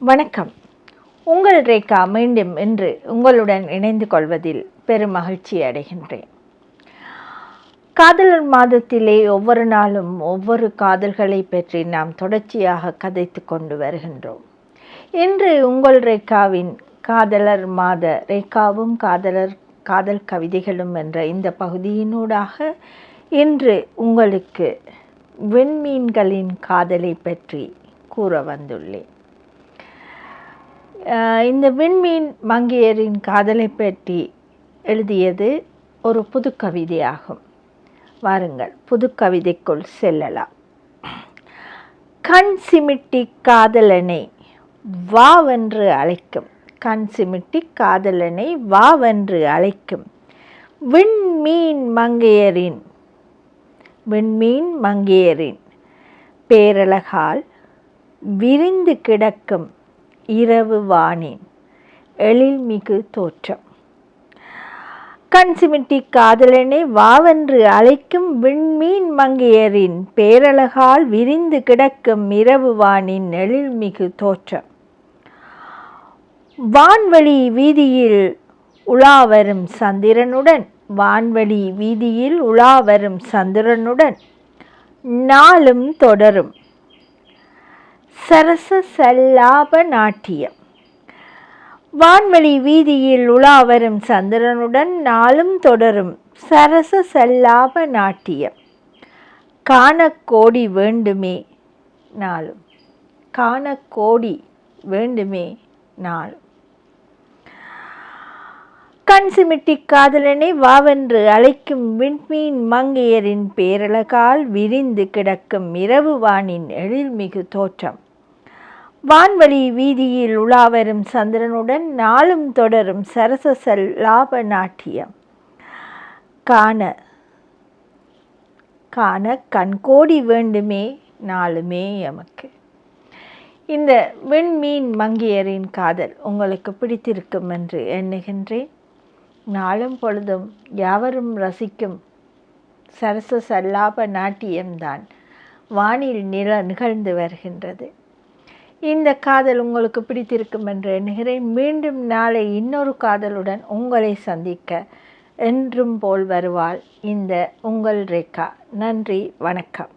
வணக்கம். உங்கள் ரேகா மீண்டும் இன்று உங்களுடன் இணைந்து கொள்வதில் பெரும் மகிழ்ச்சி அடைகின்றேன். காதலர் மாதத்திலே ஒவ்வொரு நாளும் ஒவ்வொரு காதல்களை பற்றி நாம் தொடர்ச்சியாக கதைத்து கொண்டு வருகின்றோம். இன்று உங்கள் ரேகாவின் காதலர் மாத ரேகாவும் காதல் கவிதைகளும் என்ற இந்த பகுதியினூடாக இன்று உங்களுக்கு விண்மீன்களின் காதலை பற்றி கூற வந்துள்ளேன். இந்த விண்மீன் மங்கையரின் காதலை பற்றி எழுதியது ஒரு புது கவிதையாகும். வாருங்கள், புது கவிதைக்குள் செல்லலாம். கண் சிமிட்டி காதலனை வாவென்று அழைக்கும், கண் சிமிட்டி காதலனை வாவென்று அழைக்கும் விண்மீன் மங்கையரின் பேரழகால் விரிந்து கிடக்கும் இரவு வானின் எழில்மிகு தோற்றம். கண் சிமிட்டி காதலனை வாவென்று அழைக்கும் விண்மீன் மங்கையரின் பேரழகால் விரிந்து கிடக்கும் இரவு வானின் எழில்மிகு தோற்றம். வான்வழி வீதியில் உலாவரும் சந்திரனுடன் நாளும் தொடரும் சரச சல்லாப நாட்டியம். வான்வழி வீதியில் உலாவரும் சந்திரனுடன் நாளும் தொடரும் சரச சல்லாப நாட்டியம். காணக்கோடி வேண்டுமே நாளும், காணக்கோடி வேண்டுமே நாளும். கண் சிமிட்டி காதலனை வாவென்று அழைக்கும் விண்மீன் மங்கையரின் பேரழகால் விரிந்து கிடக்கும் இரவு வானின் எழில்மிகு தோற்றம். வான்வழி வீதியில் உலாவரும் சந்திரனுடன் நாளும் தொடரும் சரச சல்லாப நாட்டியம். காண கண்கோடி வேண்டுமே நாளுமே எமக்கு. இந்த விண்மீன் மங்கையரின் காதல் உங்களுக்கு பிடித்திருக்கும் என்று எண்ணுகின்றேன். நாளும் பொழுதும் யாவரும் ரசிக்கும் சரச சல்லாப நாட்டியம்தான் வானில் நிகழ்ந்து வருகின்றது. இந்த காதல் உங்களுக்கு பிடித்திருக்கும் என்று எண்ணுகிறேன். மீண்டும் நாளை இன்னொரு காதலுடன் உங்களை சந்திக்க என்றும் போல் வருவாள் இந்த உங்கள் ரேகா. நன்றி, வணக்கம்.